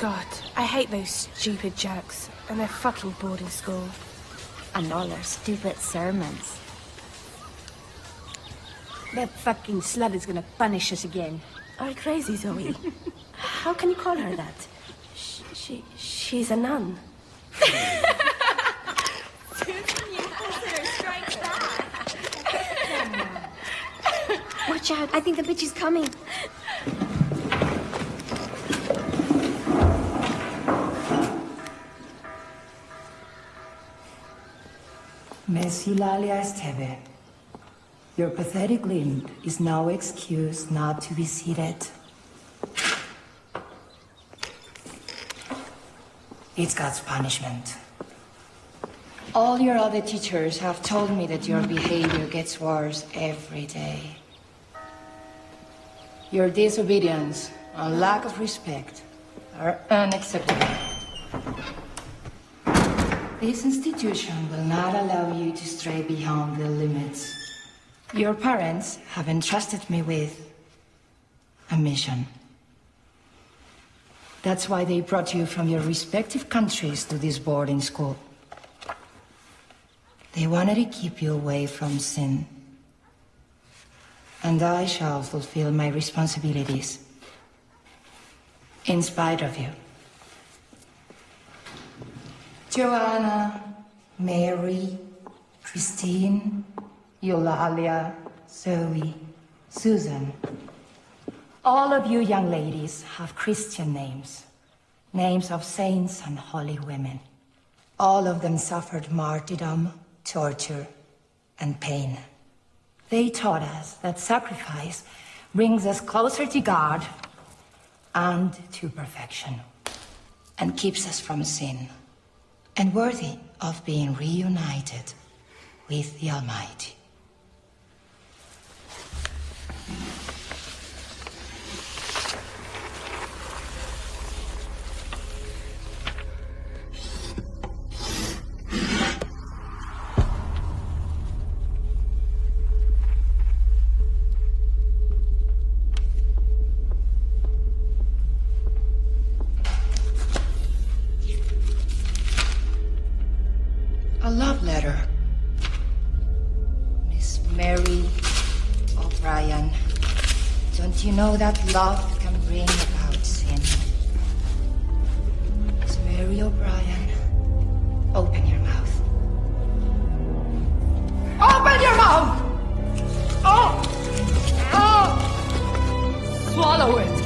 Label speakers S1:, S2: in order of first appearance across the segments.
S1: God, I hate those stupid jerks and their fucking boarding school.
S2: And all their stupid sermons.
S3: That fucking slut is gonna punish us again.
S1: Are you crazy, Zoe? How can you call her that? She's a nun.
S2: Watch out, I think the bitch is coming.
S4: Miss Eulalia Esteve, your pathetic limp is no excuse not to be seated. It's God's punishment. All your other teachers have told me that your behavior gets worse every day. Your disobedience and lack of respect are unacceptable. This institution will not allow you to stray beyond the limits. Your parents have entrusted me with a mission. That's why they brought you from your respective countries to this boarding school. They wanted to keep you away from sin. And I shall fulfill my responsibilities in spite of you. Joanna, Mary, Christine, Eulalia, Zoe, Susan. All of you young ladies have Christian names. Names of saints and holy women. All of them suffered martyrdom, torture, and pain. They taught us that sacrifice brings us closer to God and to perfection, and keeps us from sin, and worthy of being reunited with the Almighty. A love letter. Miss Mary O'Brien. Don't you know that love can bring about sin? Miss Mary O'Brien, open your mouth. Open your mouth! Oh! Oh! Swallow it!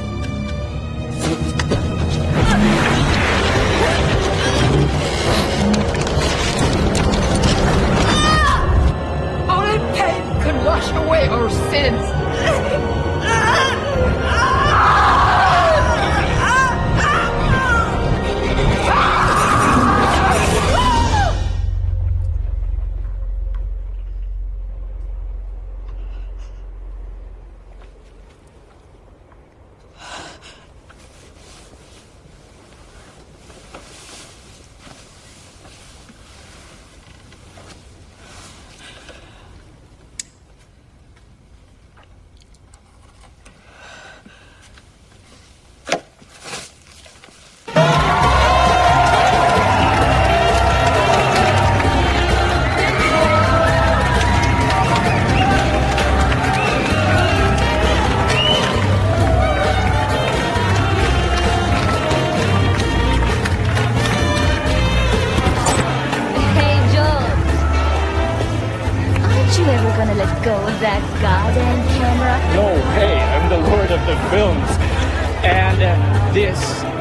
S4: Wash away our sins.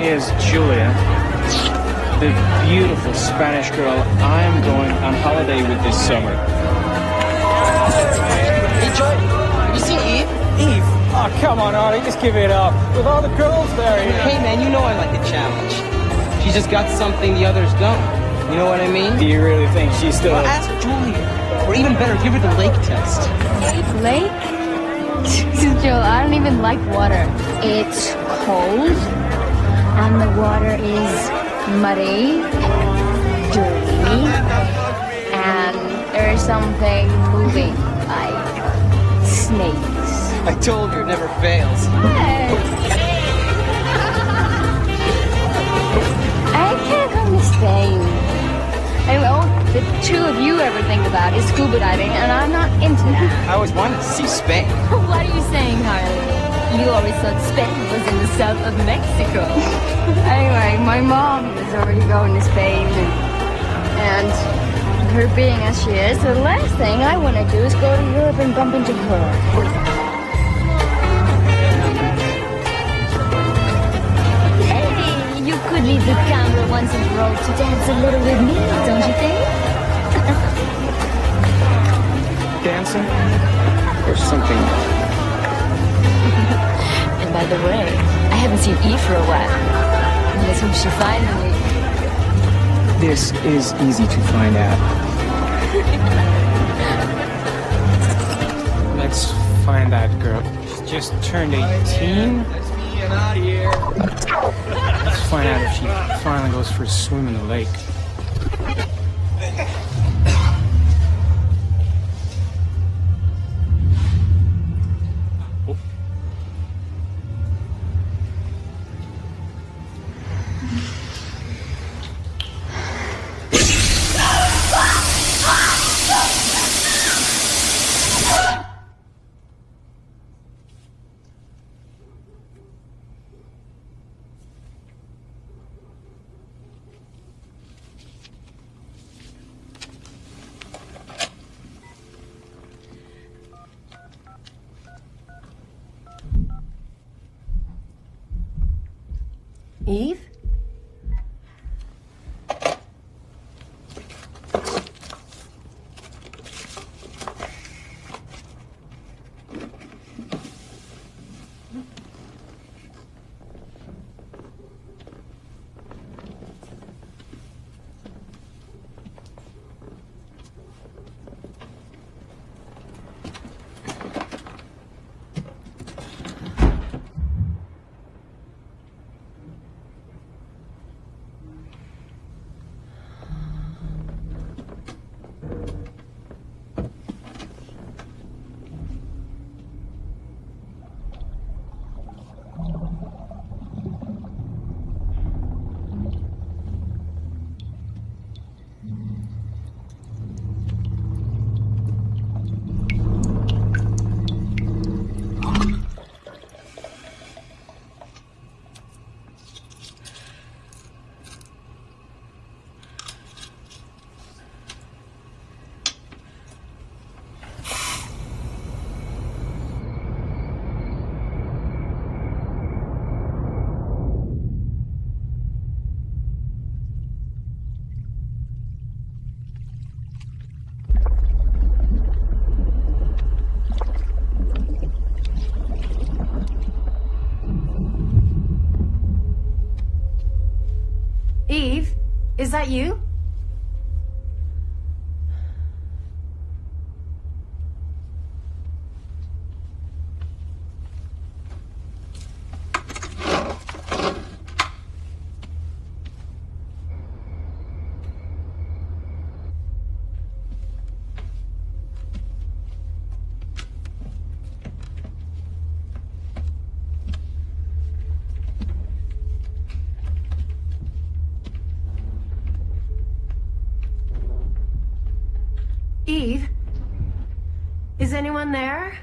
S5: Is Julia, the beautiful Spanish girl I'm going on holiday with this summer.
S6: Hey Joy, have you seen Eve?
S5: Eve? Oh, come on, Artie, just give it up. With all the girls there, you know.
S6: Hey man, you know I like a challenge. She's just got something the others don't. You know what I mean?
S5: Do you really think she's still...
S6: Well, ask Julia. Or even better, give her the lake test.
S2: Lake? Joe, I don't even like water. It's cold. And the water is muddy, dirty, and there's something moving, like snakes.
S6: I told you, it never fails.
S2: Hey. the two of you ever think about is scuba diving, and I'm not into that.
S6: I always wanted to see Spain.
S2: What are you saying, Harley? You always thought Spain was in the south of Mexico. Anyway, my mom is already going to Spain, and her being as she is, the last thing I want to do is go to Europe and bump into her. You could leave the camera once in a row to dance a little with me, don't you think?
S5: Dancing? Or something?
S2: And by the way, I haven't seen Eve for a while. Let's hope she finally...
S5: This is easy to find out. Let's find that girl. She just turned 18. Let's find out if she finally goes for a swim in the lake.
S1: Eve? Eve, is that you? Eve? Is anyone there?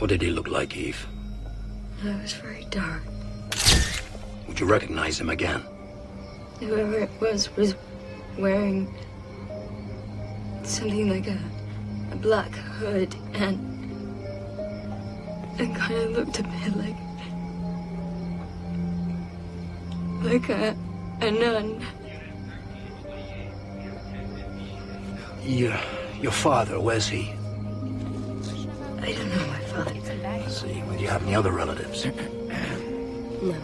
S7: What did he look like, Eve?
S2: It was very dark.
S7: Would you recognize him again?
S2: Whoever it was wearing something like a black hood and it kind of looked a bit like a nun.
S7: Your father, where's he?
S2: I don't know my father.
S7: I see. Well, do you have any other relatives?
S2: No.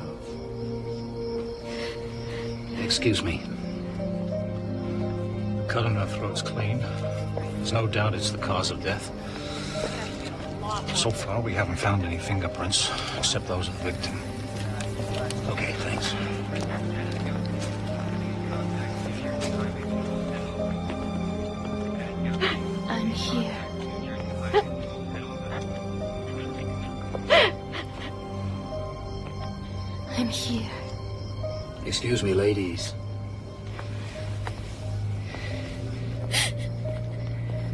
S7: Excuse me.
S8: Cut in her throat's clean. There's no doubt it's the cause of death. So far, we haven't found any fingerprints, except those of the victim.
S7: Okay, thanks.
S2: I'm here. I'm here.
S7: Excuse me, ladies.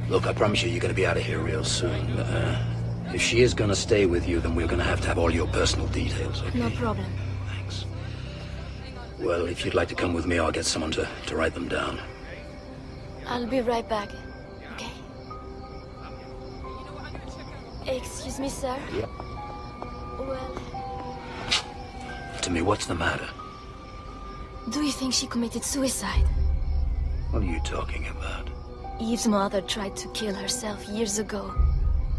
S7: Look, I promise you're going to be out of here real soon. If she is going to stay with you, then we're going to have all your personal details, okay?
S2: No problem.
S7: Thanks. Well, if you'd like to come with me, I'll get someone to write them down.
S2: I'll be right back. Okay? Excuse me, sir?
S7: Yep.
S2: Well,
S7: To me, what's the matter?
S2: do you think she committed suicide?
S7: What are you talking about?
S2: Eve's mother tried to kill herself years ago.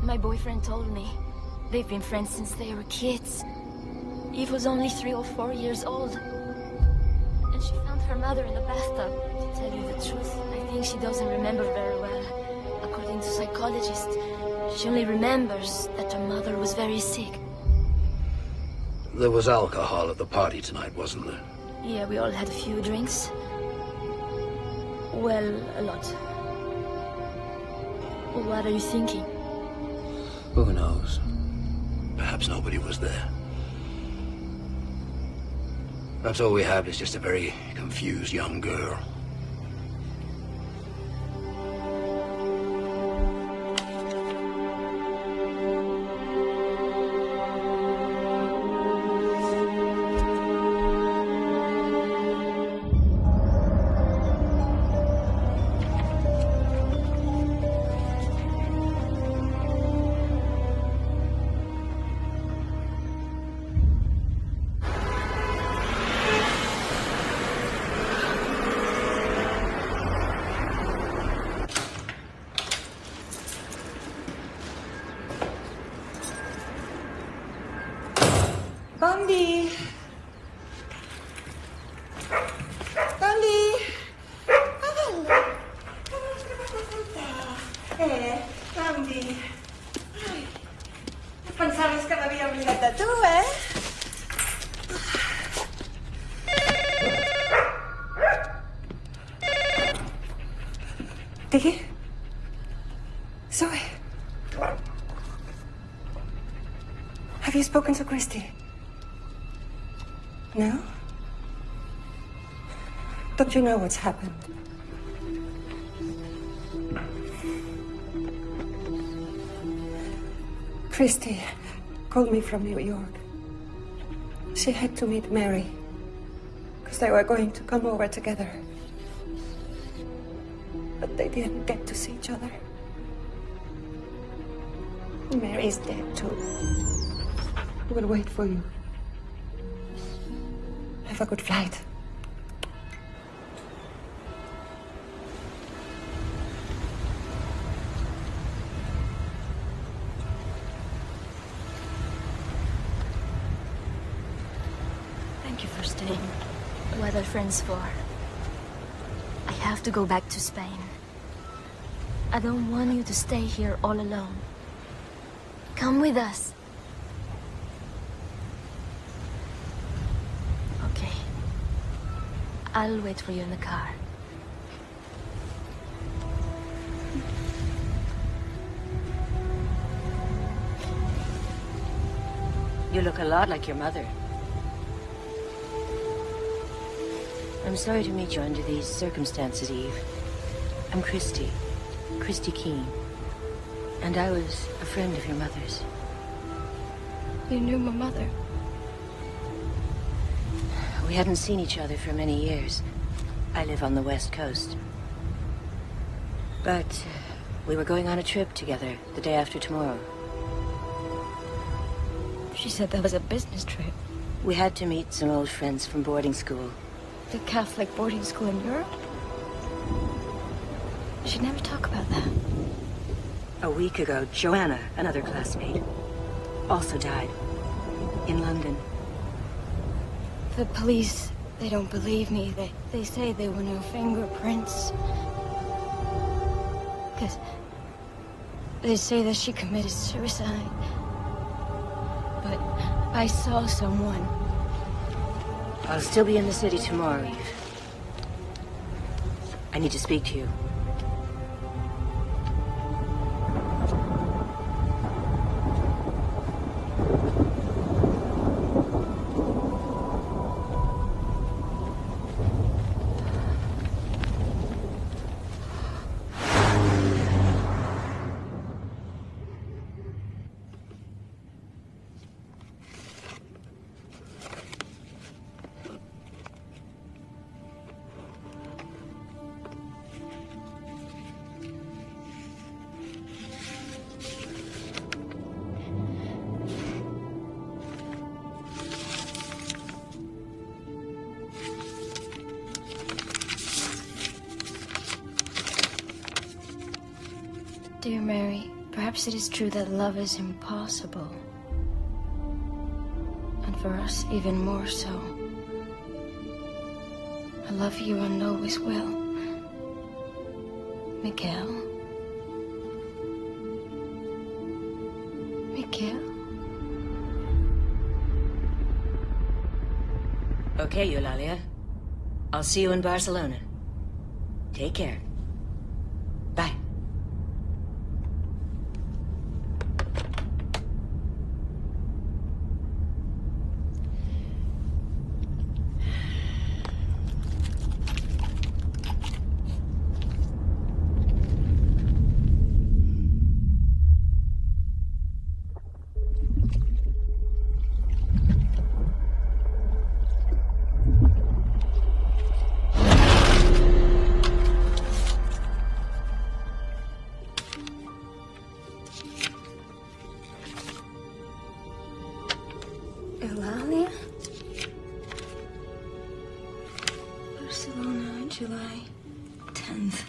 S2: My boyfriend told me. They've been friends since they were kids. Eve was only 3 or 4 years old. And she found her mother in the bathtub. To tell you the truth, I think she doesn't remember very well. According to psychologists, she only remembers that her mother was very sick.
S7: There was alcohol at the party tonight, wasn't there?
S2: Yeah, we all had a few drinks. Well, a lot. What are you thinking?
S7: Who knows? Perhaps nobody was there. Perhaps all we have is just a very confused young girl.
S4: Bundy! Bundy! Bundy. Ay, pensabas que m'havia oblidat de tu, Diggy? Zoe? Have you spoken to Christy? No? Don't you know what's happened? Christy called me from New York. She had to meet Mary, because they were going to come over together. But they didn't get to see each other. Mary's dead, too. We'll wait for you. Have a good flight.
S2: Thank you for staying. What are friends for? I have to go back to Spain. I don't want you to stay here all alone. Come with us. Okay. I'll wait for you in the car.
S1: You look a lot like your mother. I'm sorry to meet you under these circumstances, Eve. I'm Christy Keene. And I was a friend of your mother's.
S2: You knew my mother.
S1: We hadn't seen each other for many years. I live on the West Coast. But we were going on a trip together the day after tomorrow.
S2: She said that was a business trip.
S1: We had to meet some old friends from boarding school.
S2: The Catholic boarding school in Europe? She'd never talk about that.
S1: A week ago, Joanna, another classmate, also died. In London.
S2: The police, they don't believe me. They say there were no fingerprints. Because they say that she committed suicide. But I saw someone.
S1: I'll still be in the city tomorrow, Eve. I need to speak to you.
S2: Dear Mary, perhaps it is true that love is impossible. And for us, even more so. I love you and always will. Miguel. Miguel?
S1: Okay, Eulalia. I'll see you in Barcelona. Take care. Bye.
S2: Eulalia? Barcelona, July 10th.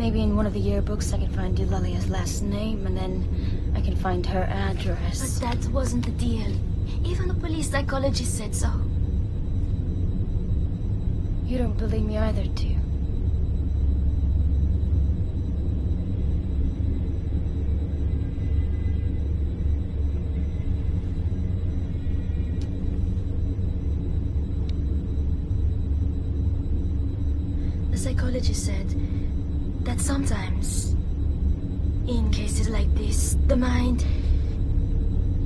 S2: Maybe in one of the yearbooks I can find Eulalia's last name, and then I can find her address.
S9: But that wasn't the deal. Even the police psychologist said so.
S2: You don't believe me either, do you?
S9: The psychologist said that sometimes, in cases like this, the mind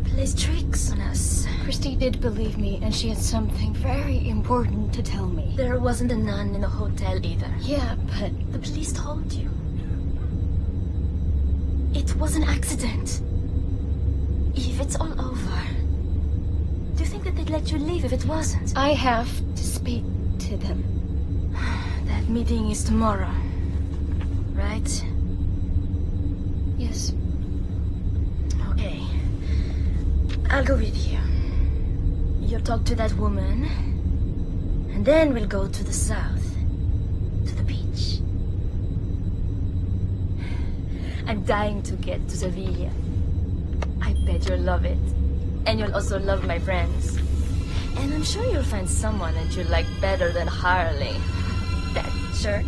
S9: plays tricks on us.
S2: Christy did believe me, and she had something very important to tell me.
S9: There wasn't a nun in the hotel either.
S2: Yeah, but...
S9: The police told you. It was an accident. If it's all over, do you think that they'd let you leave if it wasn't?
S2: I have to speak to them.
S9: That meeting is tomorrow, right?
S2: Yes.
S9: Okay. I'll go with you. You'll talk to that woman, and then we'll go to the south, to the beach. I'm dying to get to Sevilla. I bet you'll love it. And you'll also love my friends. And I'm sure you'll find someone that you like better than Harley. That jerk.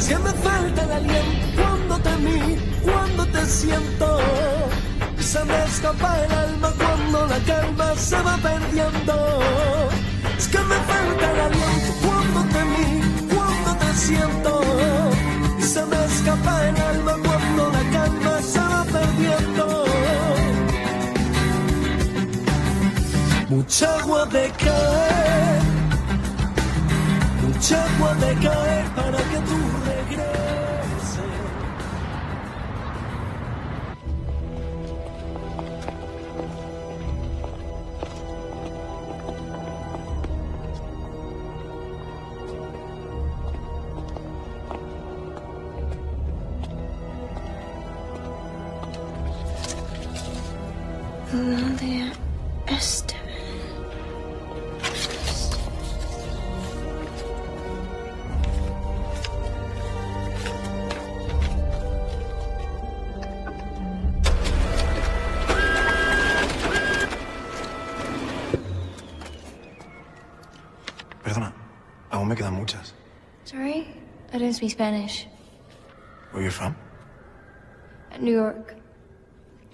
S10: Que me falta el aliento cuando te miro, cuando te siento. Se me escapa el alma cuando la calma se va perdiendo. Es que me falta el aliento cuando te miro, cuando te siento. Y se me escapa el alma cuando la calma se va perdiendo. Mucha agua de caer, mucha agua de caer para que tú regreses.
S2: Eulalia Esteban.
S11: Perdona, aún me quedan muchas.
S2: Sorry, I don't speak Spanish.
S11: Where are you from?
S2: New York.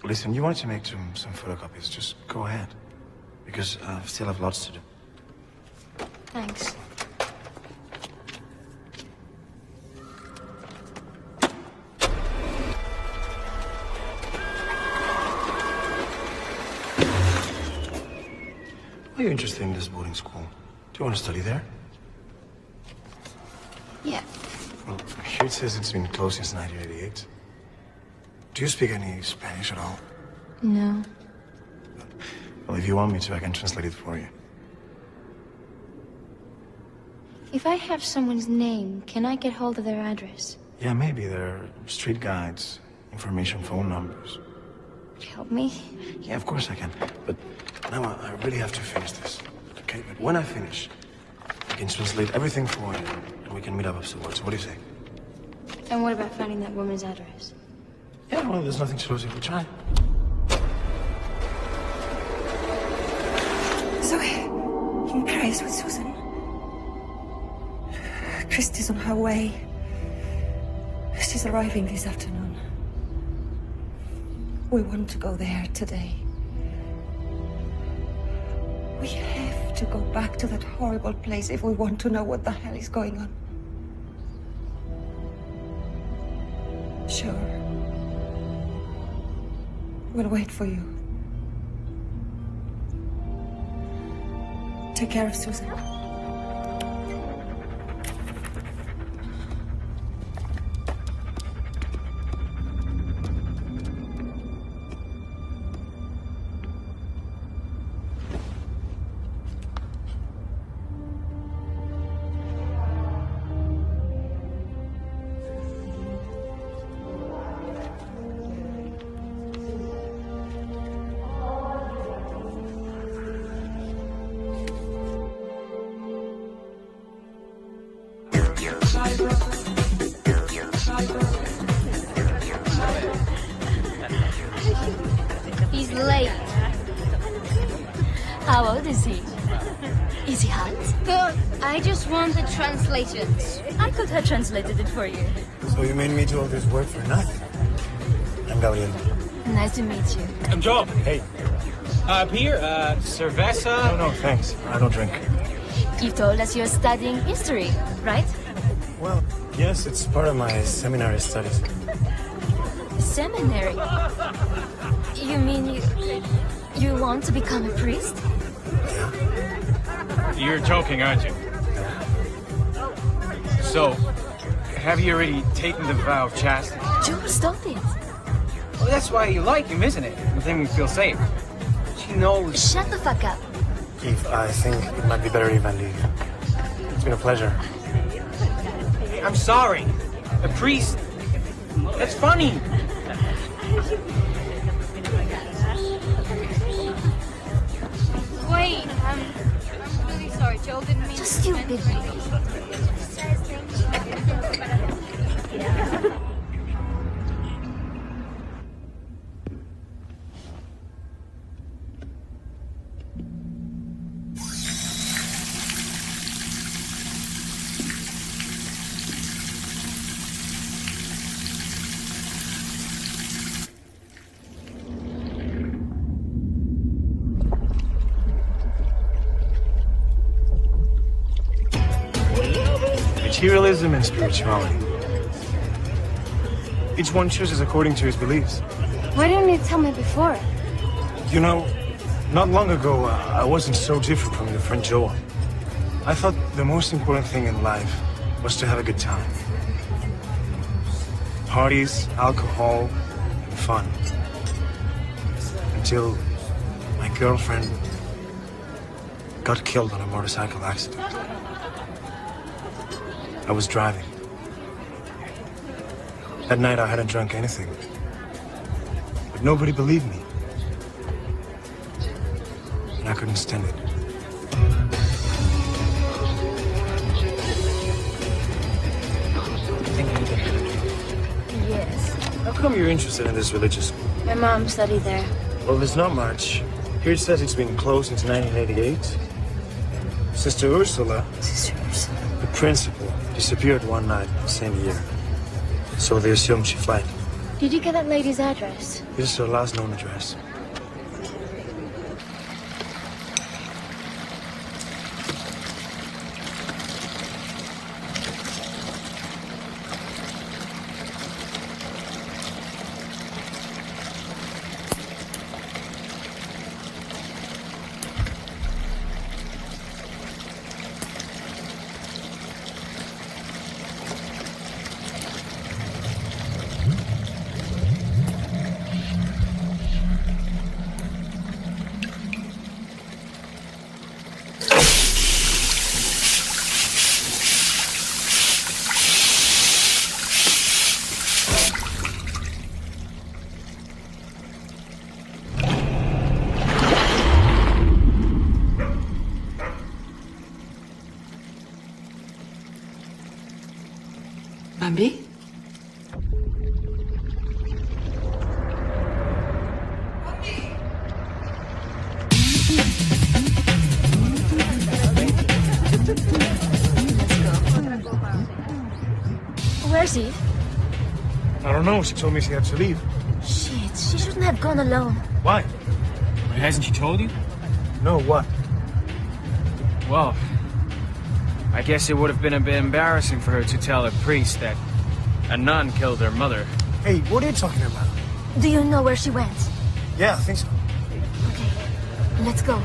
S11: Listen, you wanted to make some photocopies. Just go ahead. Because I still have lots to do.
S2: Thanks.
S11: Are you interested in this boarding school? Do you want to study there?
S2: Yeah.
S11: Well, here it says it's been closed since 1988. Do you speak any Spanish at all?
S2: No.
S11: Well, if you want me to, I can translate it for you.
S2: If I have someone's name, can I get hold of their address?
S11: Yeah, maybe. There are street guides, information, phone numbers.
S2: Would you help me?
S11: Yeah, of course I can. But now I really have to finish this. Okay, but when I finish, I can translate everything for you, and we can meet up afterwards. What do you say?
S2: And what about finding that woman's address?
S11: Yeah, well, there's nothing to lose if we try.
S12: Zoe, in Paris with Susan. Christy's on her way. She's arriving this afternoon. We want to go there today. We have to go back to that horrible place if we want to know what the hell is going on. Sure. We'll wait for you. Take care of Susan.
S9: He's late. How old is he? Is he hot?
S2: Good. I just want the translations.
S9: I could have translated it for you.
S11: So you made me do all this work for nothing? I'm Gabriel.
S9: Nice to meet you.
S5: I'm Joe.
S11: Hey.
S5: Beer, cerveza.
S11: No, thanks. I don't drink.
S9: You told us you're studying history, right?
S11: Well, yes, it's part of my seminary studies.
S9: Seminary? You mean you want to become a priest?
S5: You're joking, aren't you? So, have you already taken the vow of chastity?
S9: Joe, stop it.
S5: Well, that's why you like him, isn't it? With him you feel safe. She knows.
S9: Shut the fuck up.
S11: Keith, I think it might be better if I leave. It's been a pleasure.
S5: I'm sorry. A priest. That's funny.
S2: Wait, I'm really sorry. Joel didn't mean
S9: Just you, big baby.
S11: Materialism and spirituality. Each one chooses according to his beliefs.
S2: Why didn't you tell me before?
S11: You know, not long ago, I wasn't so different from your friend Joel. I thought the most important thing in life was to have a good time. Parties, alcohol, and fun. Until my girlfriend got killed in a motorcycle accident. I was driving. That night I hadn't drunk anything. But nobody believed me. And I couldn't stand it.
S2: Yes.
S11: How come you're interested in this religious school?
S2: My mom studied there.
S11: Well, there's not much. Here it says it's been closed since 1988. Sister Ursula, the principal, disappeared one night the same year. So they assumed she fled.
S2: Did you get that lady's address?
S11: This is her last known address.
S9: Where's he?
S11: I don't know. She told me she had to leave.
S9: Shit, she shouldn't have gone alone.
S11: Why?
S5: Hasn't she told you?
S11: No, what?
S5: Well, I guess it would have been a bit embarrassing for her to tell a priest that a nun killed her mother.
S11: Hey, what are you talking about?
S9: Do you know where she went?
S11: Yeah, I think so.
S9: Okay, let's go.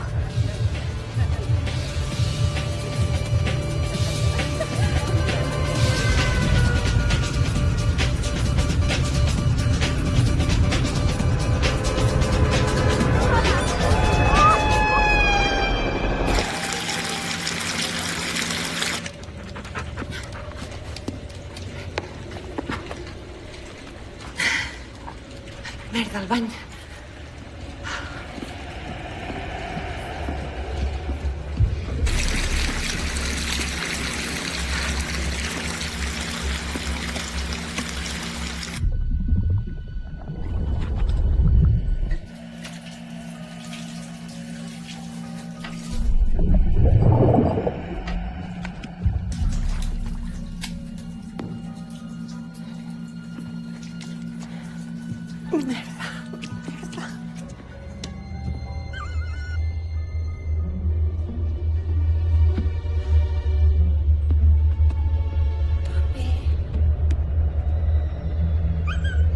S12: Merda, al bany.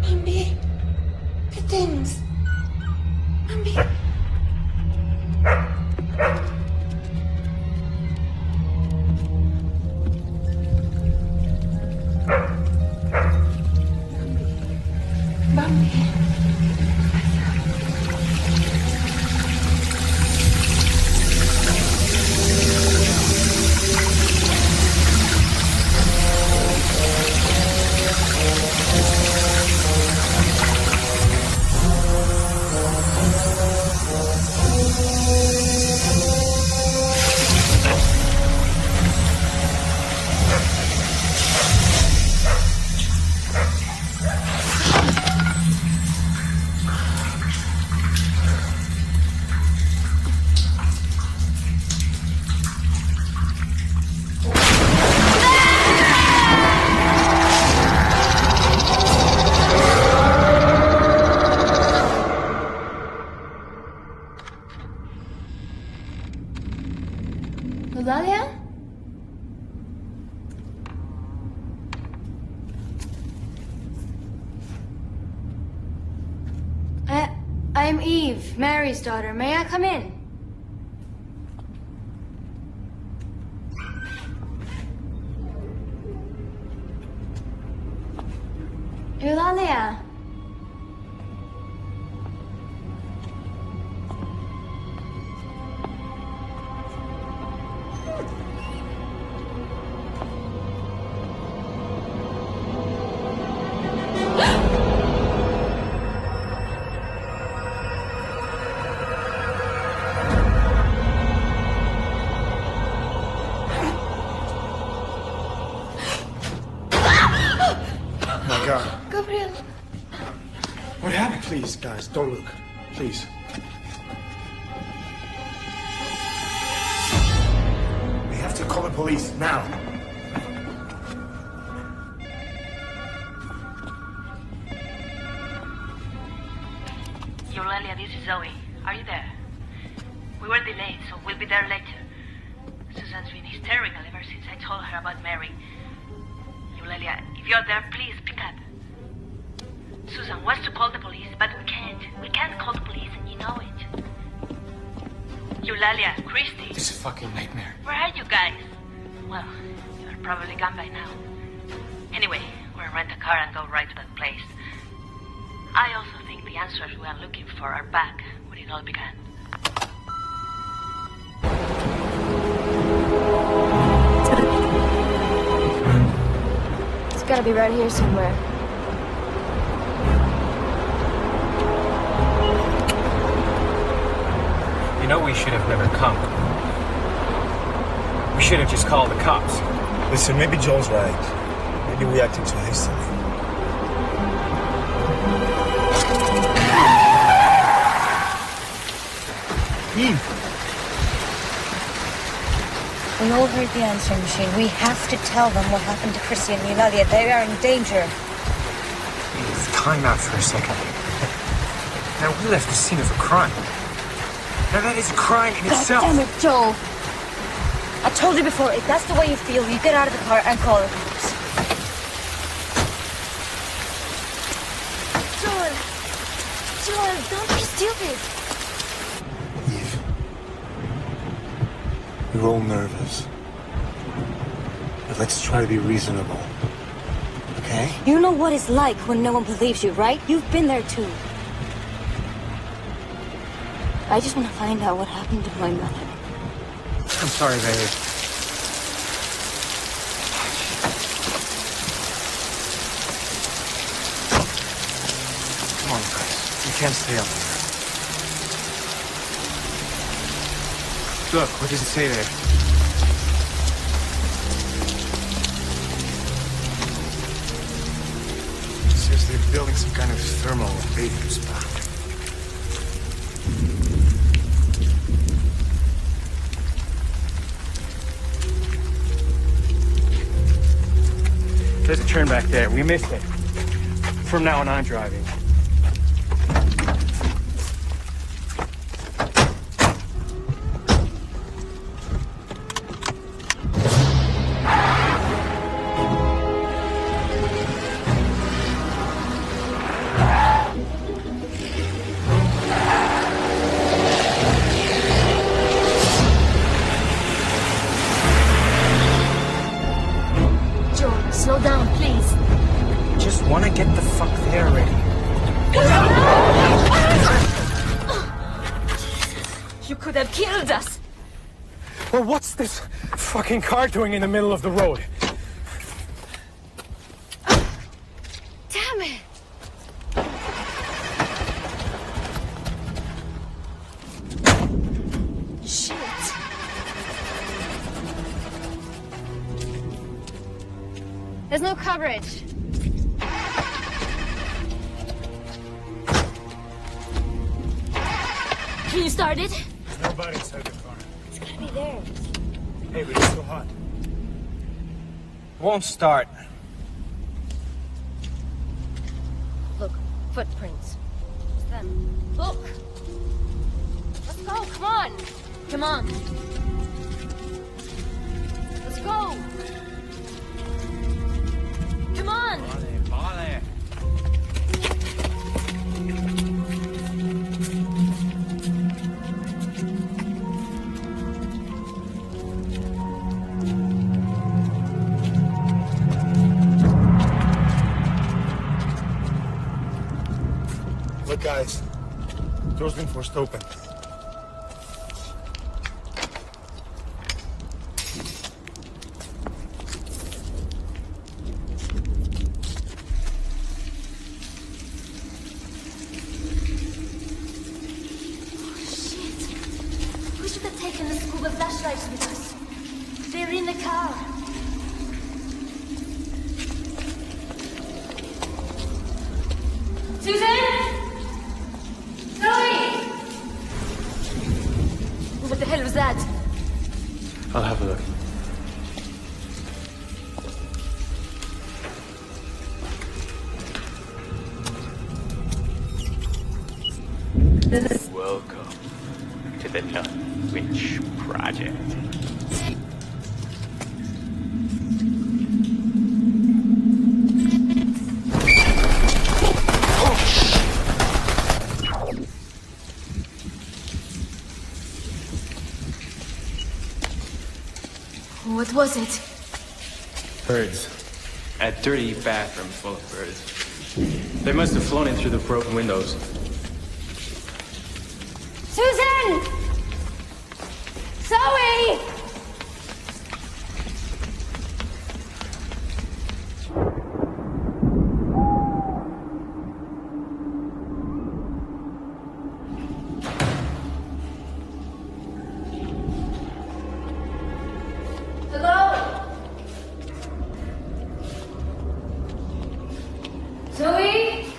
S4: Mami, ¿qué tienes? Mami. Mami.
S9: Eulalia? I'm Eve, Mary's daughter. May I come in? Eulalia.
S11: My God.
S9: Gabriel.
S11: What happened? Please, guys, don't look. Please. We have to call the police now.
S13: Eulalia, this is Zoe. Are you there? We were delayed, so we'll be there later. Susan's been hysterical ever since I told her about Mary. Eulalia, if you're there, please pick up. Susan wants to call the police, but we can't. We can't call the police, and you know it. Eulalia, Christy.
S5: This is a fucking nightmare.
S13: Where are you guys? Well, you're probably gone by now. Anyway, we'll rent a car and go right to that place. I also think the answers we are looking for are back when it all began.
S9: It's gotta be right here somewhere.
S5: You know we should have never come. We should have just called the cops.
S11: Listen, maybe Joel's right. Maybe we acted too hastily. Eve!
S14: We all heard the answering machine. We have to tell them what happened to Chrissy and Eulalia. They are in danger.
S11: Time out for a second. Now, we left the scene of a crime. Now, that is a crime in itself.
S2: God damn it, Joel. I told you before, if that's the way you feel, you get out of the car and call the cops. Joel, don't be stupid.
S11: Eve, we're all nervous. But let's try to be reasonable. Okay?
S2: You know what it's like when no one believes you, right? You've been there too. I just want to find out what happened to my mother.
S11: I'm sorry, baby. Come on, Chris. You can't stay up here. Look, what does it say there? It says they're building some kind of thermal bathing spa. There's a turn back there. We missed it. From now on, I'm driving.
S9: Slow down, please.
S11: Just want to get the fuck there already.
S9: You could have killed us.
S11: Well, what's this fucking car doing in the middle of the road?
S2: Damn it!
S9: Shit.
S2: There's no coverage.
S9: Can you start it?
S11: There's nobody inside the car.
S2: It's gotta be there.
S11: Hey, but it's so hot.
S6: Won't start.
S2: Look, footprints. It's them. Look! Let's go, come on!
S9: Come on.
S2: Let's go!
S9: Come on.
S5: Vale.
S11: Look, guys. Door's been forced open.
S9: We should have taken the scuba flashlights with us. They're in the car. Susan! Zoe! What the hell was that?
S11: I'll have a look.
S15: Welcome to the Nun Witch Project.
S9: What was it?
S5: Birds. A dirty bathroom full of birds. They must have flown in through the broken windows.
S2: Susan! Zoe!
S9: Hello? Zoe?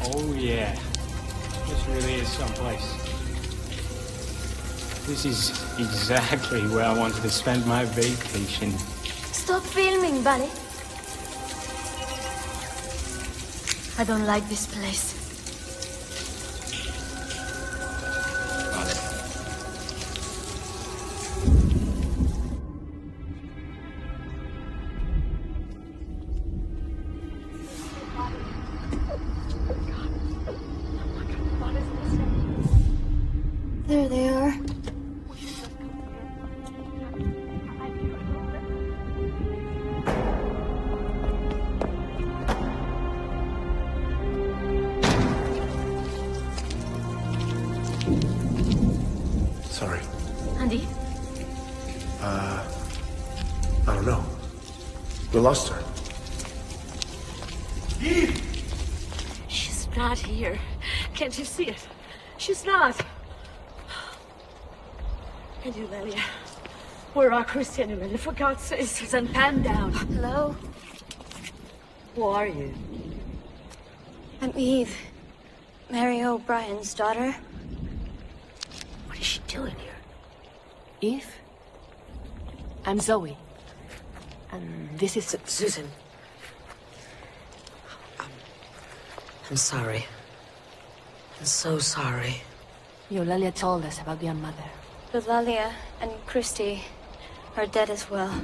S5: Oh, yeah. This really is someplace. This is exactly where I wanted to spend my vacation.
S9: Stop filming, Buddy. I don't like this place.
S2: There they are.
S11: Sorry.
S9: Andy?
S11: I don't know. We lost her.
S16: She's not here. Can't you see it? She's not. And Eulalia. Where are Christy and Eulalia? For God's sake. Susan, calm down.
S2: Hello?
S16: Who are you?
S2: I'm Eve. Mary O'Brien's daughter.
S16: What is she doing here? Eve? I'm Zoe. And this is
S1: Susan. I'm sorry. I'm so sorry.
S16: Eulalia told us about your mother.
S2: Eulalia and Christy are dead as well.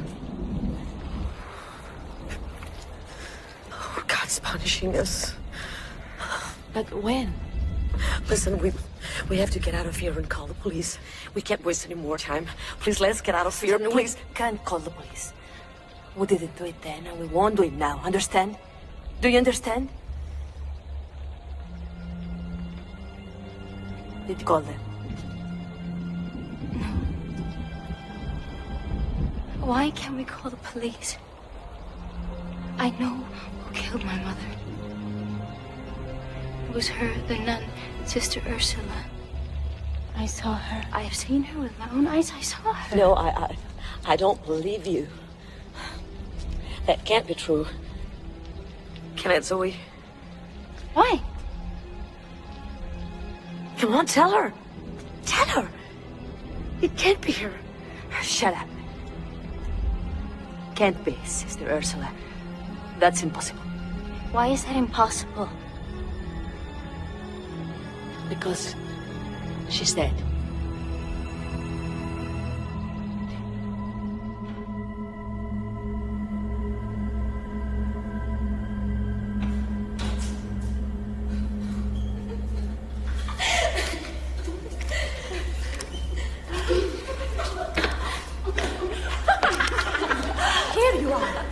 S16: Oh, God's punishing us. But when?
S1: Listen, we have to get out of here and call the police. We can't waste any more time. Please, let's get out of here, please.
S16: We can't call the police. We didn't do it then, and we won't do it now. Understand? Do you understand? Did you call them?
S2: Why can't we call the police? I know who killed my mother. It was her, the nun, Sister Ursula. I saw her. I have seen her with my own eyes. I saw her.
S16: No, I don't believe you. That can't be true. Can it, Zoe?
S2: Why?
S16: Come on, tell her. Tell her. It can't be her. Shut up. Can't be, Sister Ursula. That's impossible.
S2: Why is that impossible?
S16: Because she's dead.
S3: Here you are.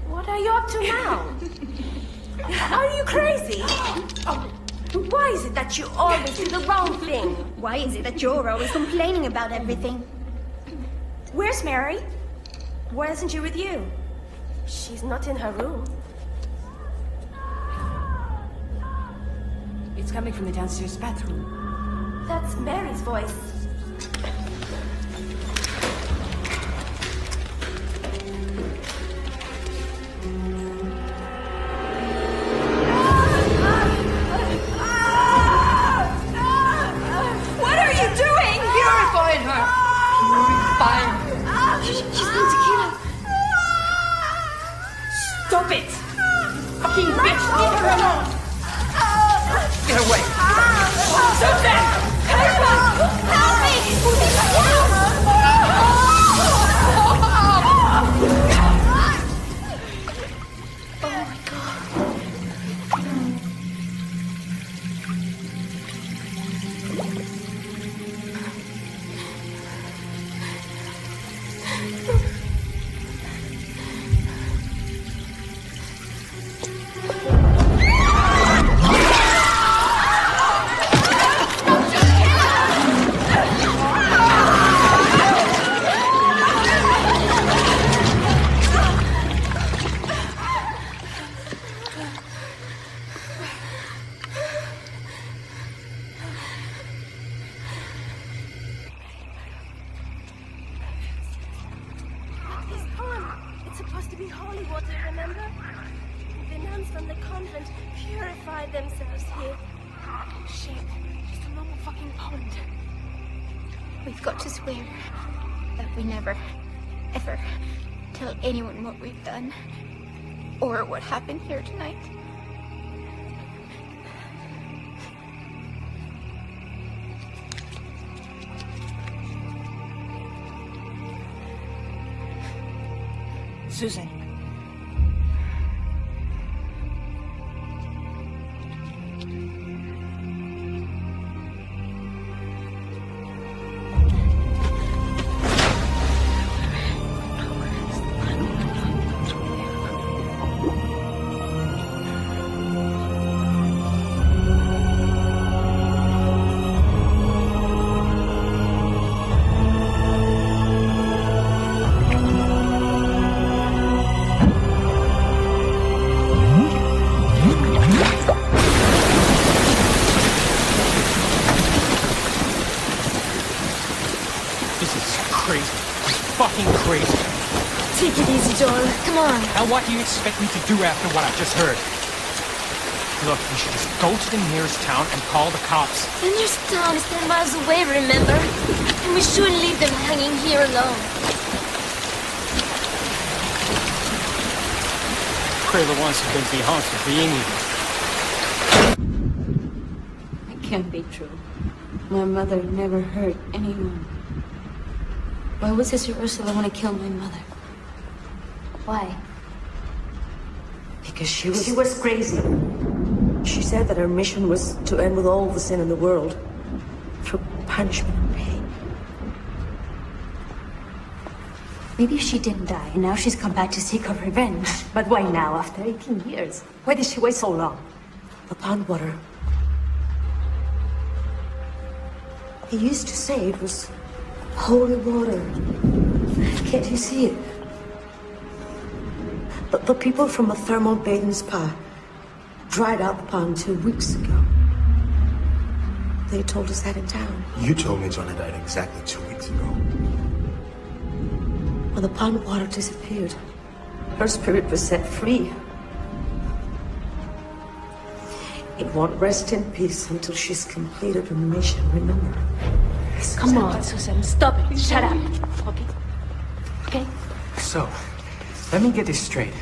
S3: What are you up to now? Are you crazy? Oh, why is it that you always do the wrong thing? Why is it that you're always complaining about everything? Where's Mary? Why isn't she with you? She's not in her room.
S12: It's coming from the downstairs bathroom.
S3: That's Mary's voice.
S2: What are you doing? Purifying her. Purifying her. She's going to kill her.
S3: Stop it! Fucking bitch, leave her alone!
S6: Get away!
S3: Susan! Help us! Help me!
S9: It's supposed to be holy water, remember? The nuns from the convent
S3: purify themselves here.
S17: Shit. Just a normal fucking pond.
S3: We've got to swear that we never, ever tell anyone what we've done or what happened here tonight.
S12: Susan.
S9: Take it easy, Joel. Come on.
S5: Now what do you expect me to do after what I've just heard? Look, we should just go to the nearest town and call the cops.
S9: The nearest town is 10 miles away, remember? And we shouldn't leave them hanging here alone.
S5: We're the ones who've been hung for being here.
S2: It can't be true. My mother never hurt anyone. Why would Sister Ursula want to kill my mother? Why?
S16: Because she was crazy. She said that her mission was to end with all the sin in the world. Through punishment and pain.
S2: Maybe she didn't die, and now she's come back to seek her revenge.
S16: But why now, after 18 years? Why did she wait so long? The pond water. He used to say it was holy water. Can't you see it? The people from the thermal bathing spa dried out the pond 2 weeks ago. They told us that in town.
S11: You told me Johnny died exactly 2 weeks ago.
S16: When the pond water disappeared, her spirit was set free. It won't rest in peace until she's completed her mission, remember?
S2: Come on, Susan, stop it. Shut up. Okay? Okay?
S5: So, let me get this straight.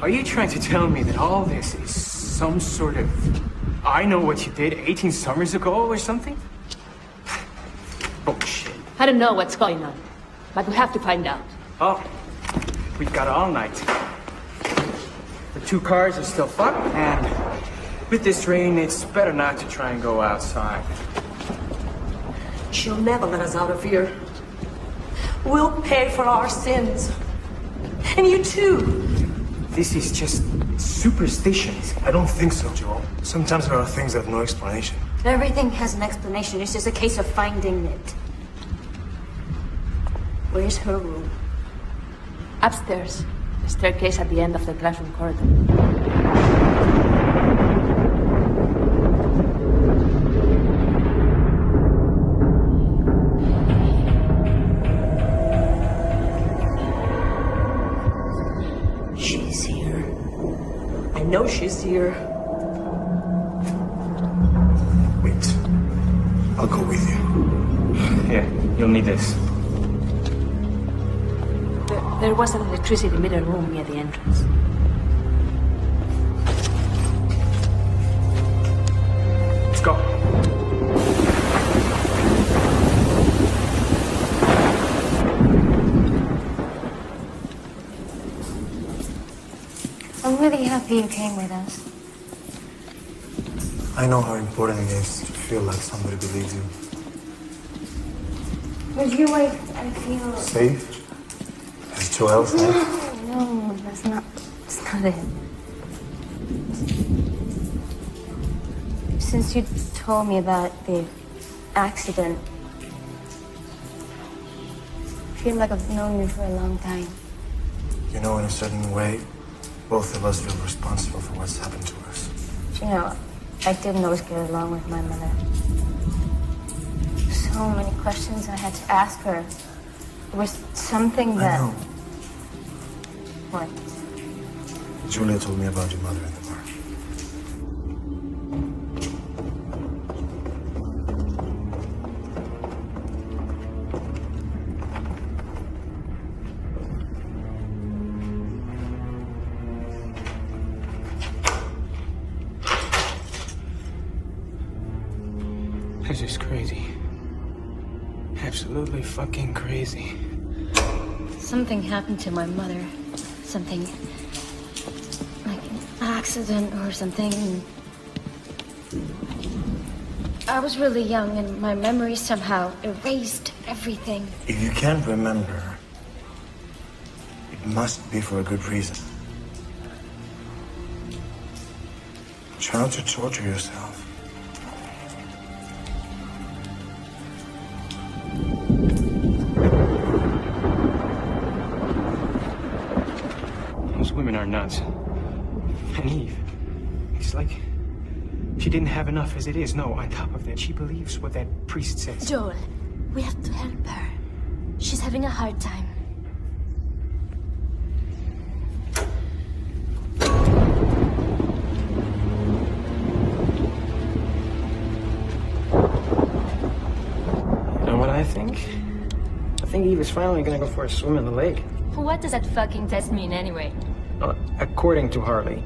S5: Are you trying to tell me that all this is some sort of I know what you did 18 summers ago or something? Bullshit.
S17: I don't know what's going on, but we have to find out.
S5: Oh, we've got all night. The 2 cars are still fucked, and with this rain, it's better not to try and go outside.
S16: She'll never let us out of here. We'll pay for our sins. And you too.
S5: This is just superstitions.
S11: I don't think so, Joel. Sometimes there are things that have no explanation.
S2: Everything has an explanation. It's just a case of finding it. Where's her room?
S17: Upstairs. The staircase at the end of the classroom corridor.
S16: She's here. I know she's here.
S11: Wait. I'll go with you.
S5: Here, you'll need this.
S17: There was an electricity meter room near the entrance.
S5: Let's go.
S2: I'm really happy you came with us.
S11: I know how important it is to feel like somebody believes you.
S2: With you, I feel...
S11: Safe? As Joel said?
S2: No, that's not it. Since you told me about the accident, I feel like I've known you for a long time.
S11: You know, in a certain way, both of us feel responsible for what's happened to us.
S2: You know, I didn't always get along with my mother. So many questions I had to ask her. It was something that...
S11: I know.
S2: What?
S11: Julia told me about your mother in the bar.
S5: This is crazy. Absolutely fucking crazy.
S9: Something happened to my mother. Something like an accident or something. I was really young and my memory somehow erased everything.
S11: If you can't remember, it must be for a good reason. Try not to torture yourself.
S5: Those women are nuts. And Eve, it's like she didn't have enough as it is. No, on top of that, she believes what that priest says.
S9: Joel, we have to help her. She's having a hard time.
S5: You know what I think? I think Eve is finally gonna go for a swim in the lake.
S9: What does that fucking test mean anyway?
S5: According to Harley,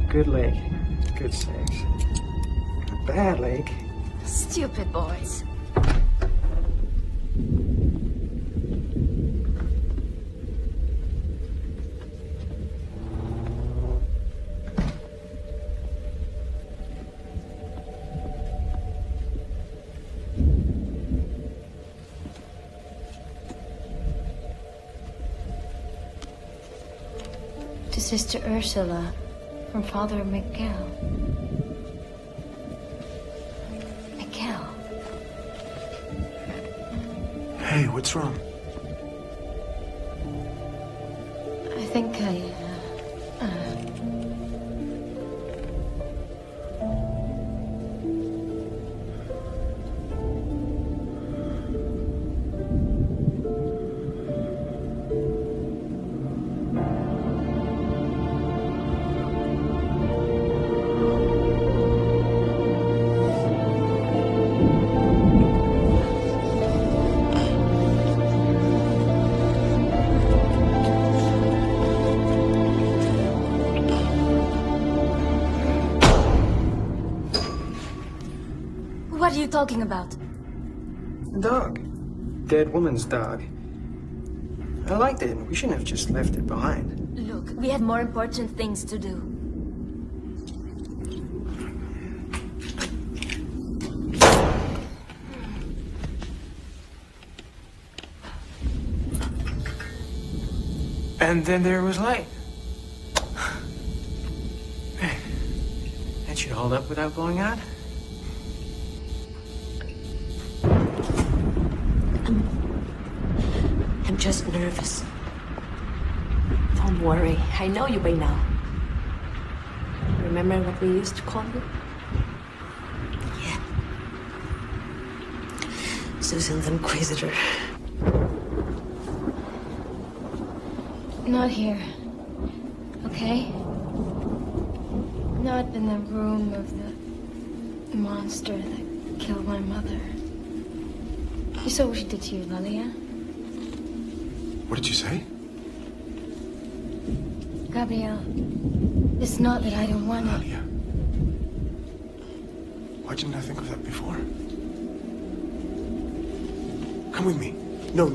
S5: good lake, good sex. A bad lake.
S9: Stupid boys. To Sister Ursula from Father Miguel. Miguel.
S11: Hey, what's wrong?
S9: I think What are you talking about?
S5: Dog. Dead woman's dog. I liked it. We shouldn't have just left it behind.
S9: Look, we have more important things to do.
S5: And then there was light. That should hold up without blowing out.
S16: I'm just nervous. Don't worry. I know you by now. Remember what we used to call you? Yeah. Susan the Inquisitor.
S9: Not here. Okay? Not in the room of the monster that killed my mother. You saw what she did to you, Lalia?
S11: What did you say?
S9: Gabriel, it's not that I don't want it.
S11: Lalia. Why didn't I think of that before? Come with me. No.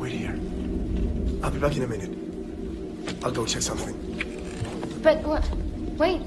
S11: Wait here. I'll be back in a minute. I'll go check something.
S9: But what? Wait.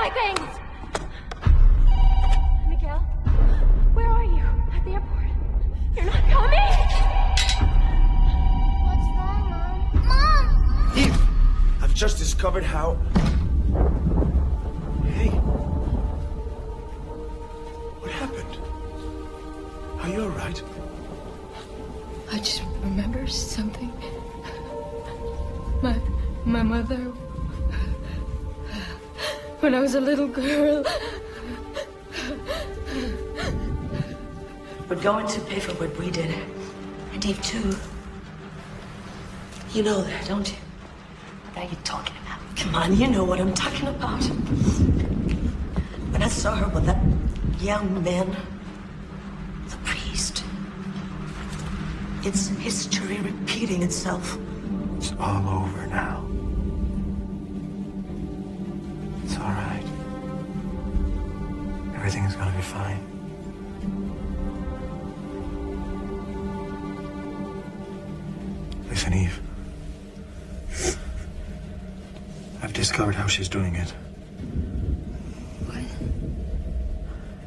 S2: my things! Miguel, where are you? At the airport? You're not coming?
S3: What's wrong, Mom? Mom!
S11: Eve, I've just discovered how... Hey. What happened? Are you alright?
S2: I just remember something. My mother... When I was a little girl...
S16: We're going to pay for what we did. And Eve, too. You know that, don't you? What are you talking about? Come on, you know what I'm talking about. When I saw her with that young man, the priest, it's history repeating itself.
S11: It's all over now. It's all right. Everything is gonna be fine. Listen, Eve. I've discovered how she's doing it.
S2: What?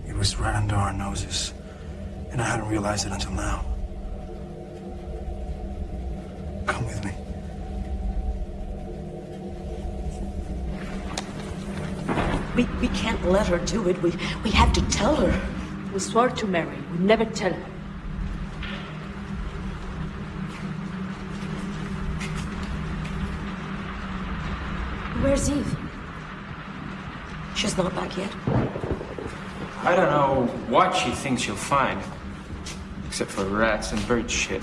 S11: It was right under our noses, and I hadn't realized it until now. Come with me.
S16: We can't let her do it. We have to tell her.
S17: We swore to Mary. We never tell her.
S2: Where's Eve?
S16: She's not back yet.
S5: I don't know what she thinks she'll find. Except for rats and bird shit.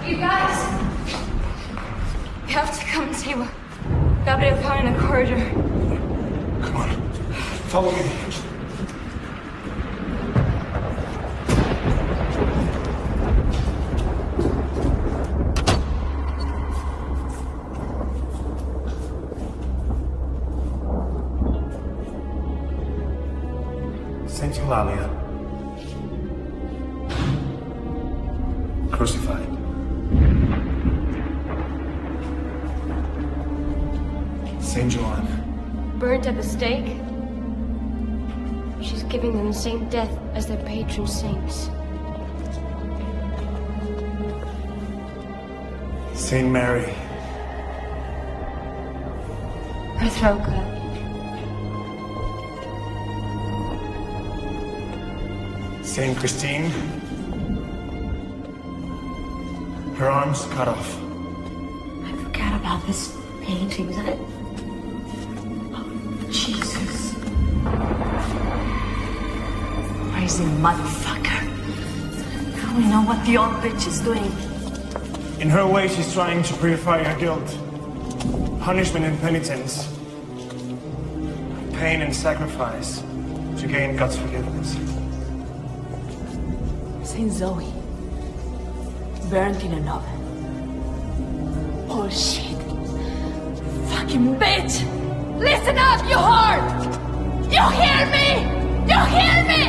S2: You guys! You have to come and see what Gabriel found in the corridor.
S11: Come on. Follow me. Saint Eulalia, crucified. Saint Joanna,
S2: Burnt at the stake? She's giving them the same death as their patron saints.
S11: Saint Mary,
S2: Her throat cut.
S11: Saint Christine, her arms cut off.
S16: I forgot about this painting. Oh, Jesus. Crazy motherfucker. Now we know what the old bitch is doing.
S11: In her way, she's trying to purify her guilt. Punishment and penitence. Pain and sacrifice to gain God's forgiveness.
S17: Saint Zoe. Burnt in an oven. Bullshit. Fucking bitch! Listen up, you whore! You hear me? You hear me?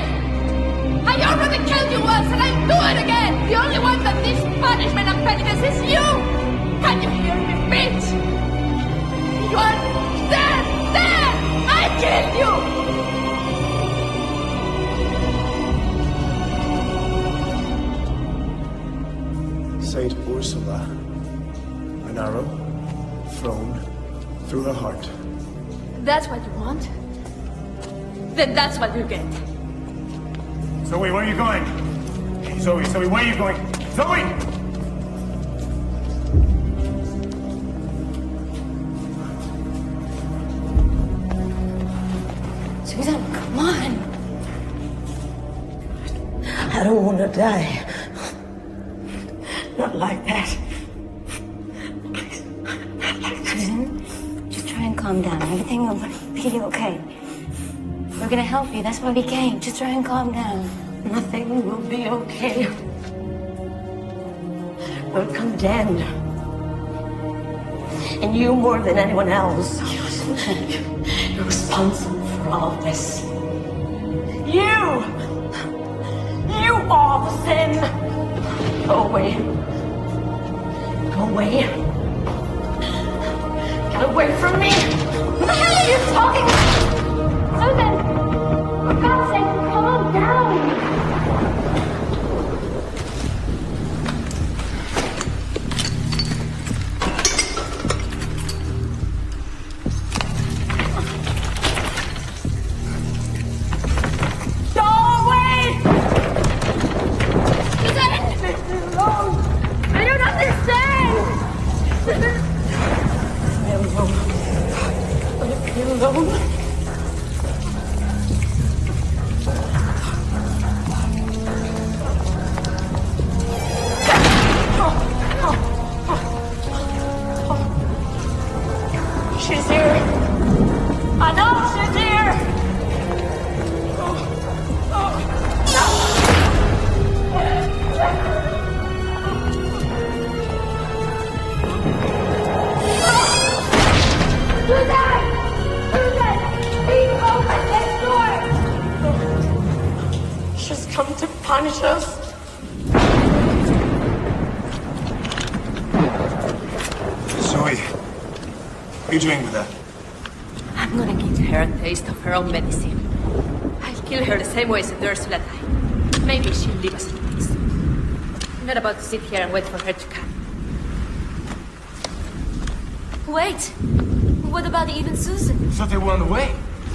S17: I already killed you once and I'll do it again! The only one that needs punishment and penitence is you! Can you hear me, bitch? You are dead! Dead! I killed you!
S11: Saint Ursula, an arrow thrown through her heart.
S17: That's what you want? Then that's what you get.
S11: Zoe, where are you going? Zoe, where are you going? Zoe!
S16: Susan, come on. I don't want to die. Not like that.
S1: Susan, just try and calm down. Everything will be okay. We're gonna help you. That's why we came. Just try and calm down.
S16: Nothing will be okay. We're condemned. And you more than anyone else. You're responsible for all of this. You are the sin. Go away.
S3: Go away. Get away from me! What the hell are you talking about? Susan! For God's sake, calm down! She's here. I know she's here. Susan! Susan! Please open this door! She's come to punish us.
S11: Zoe, what are you doing with that?
S13: I'm gonna give her a taste of her own medicine. I'll kill her the same way as Ursula died. Maybe she'll leave us in peace. I'm not about to sit here and wait for her to come.
S9: Wait. What about even Susan?
S11: I thought they were on the way.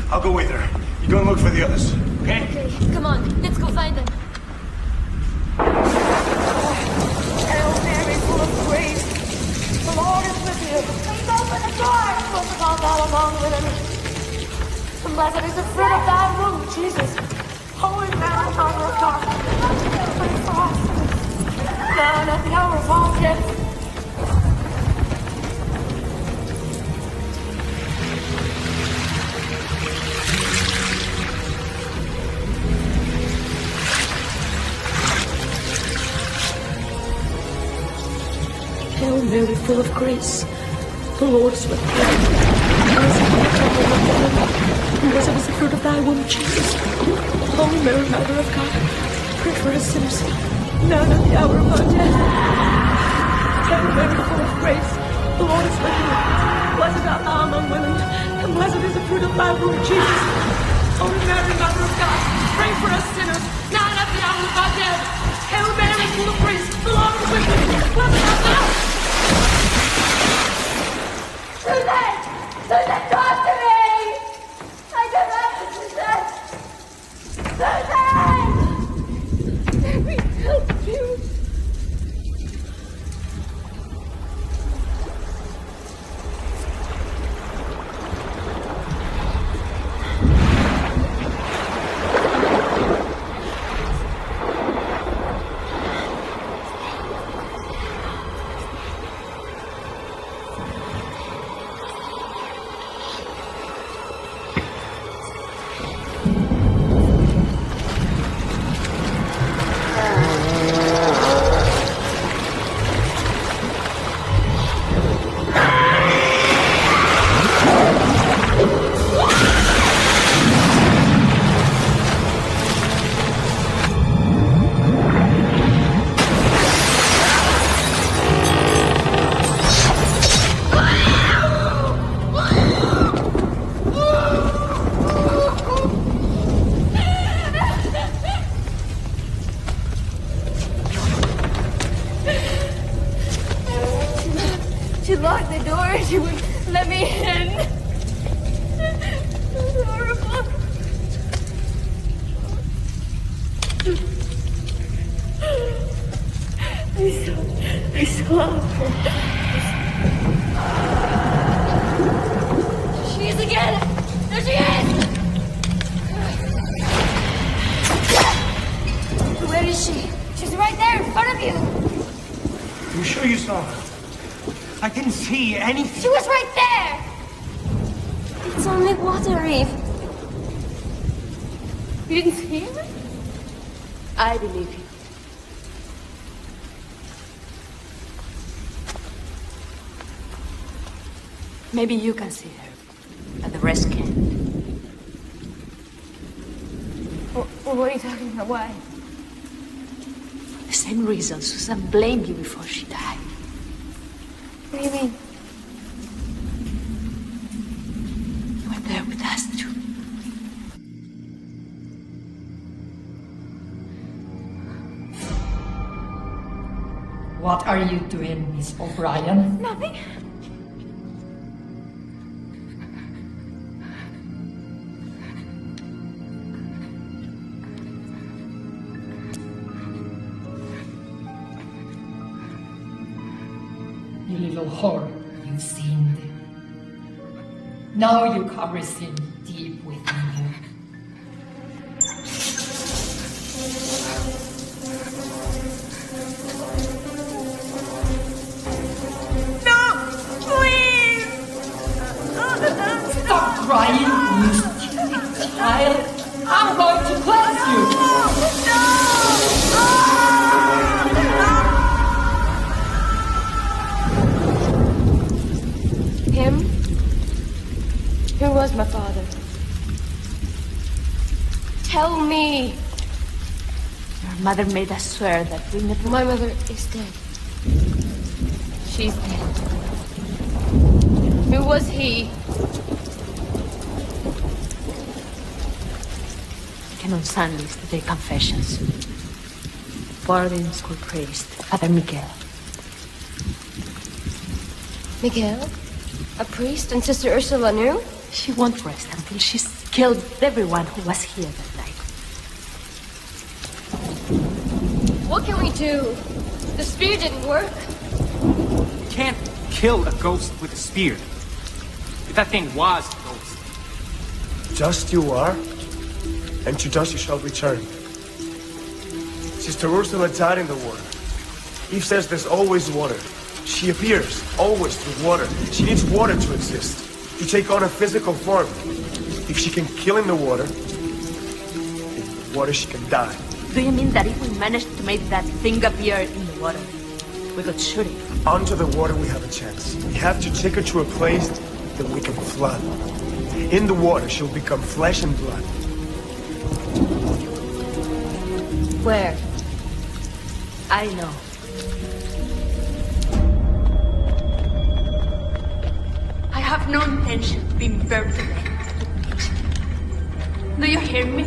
S11: I'll go with her. You go and look for the others, okay?
S9: Okay, come on. Let's go find them.
S3: Hail Mary, full of grace. The Lord is with you. Please open the door. Blessed art thou among women. And blessed is the fruit of thy womb, Jesus. Holy Mary, Mother of God. Pray for us. Now and at the hour of our death. Hail Mary, full of grace, the Lord is with thee. Blessed is the fruit of thy womb, Jesus. Holy Mary, Mother of God, pray for us sinners, now and at the hour of our death. Hail Mary, full of grace, the Lord is with thee. Blessed art thou among women, and blessed is the fruit of thy womb, Jesus. Holy Mary, Mother of God, pray for us sinners, now and at the hour of our death. Hail Mary, full of grace, the Lord is with thee. Blessed art thou. Susan! Susan, talk to me! I don't know, Susan! Susan! Let me help you.
S9: She locked the door. She wouldn't let me in. It was horrible. I saw her. She is again. There she is. Where is she? She's right there in front of you.
S5: You sure you saw her? I didn't see anything.
S9: She was right there. It's only water, Eve. You didn't see her? I believe you.
S13: Maybe you can see her, but the rest can't.
S9: What are you talking about? Why?
S13: The same reason Susan blamed you before she died.
S1: What do you mean?
S16: You were there with us too.
S4: What are you doing, Miss O'Brien?
S17: Nothing.
S4: You little whore, you sinned. Now you cover sin deep within you. Stop crying, you stupid child. I'm going to cleanse you.
S9: Him? Who was my father? Tell me!
S16: Your mother made us swear that we never...
S9: My mother is dead. She's dead. Who was he?
S16: Came on Sundays to their confessions. Boarding school priest, Father Miguel.
S9: Miguel? A priest and Sister Ursula knew?
S16: She won't rest until she's killed everyone who was here that night.
S9: What can we do? The spear didn't work.
S5: You can't kill a ghost with a spear. If that thing was a ghost.
S11: Just you are, and to dust you shall return. Sister Ursula died in the water. Eve says there's always water. She appears, always through water. She needs water to exist, to take on a physical form. If she can kill in the water, she can die.
S16: Do you mean that if we managed to make that thing appear in the water, we could shoot it?
S11: Under the water we have a chance. We have to take her to a place that we can flood. In the water she'll become flesh and blood.
S9: Where?
S16: I know. I have no intention of being burned to death. Do you hear me?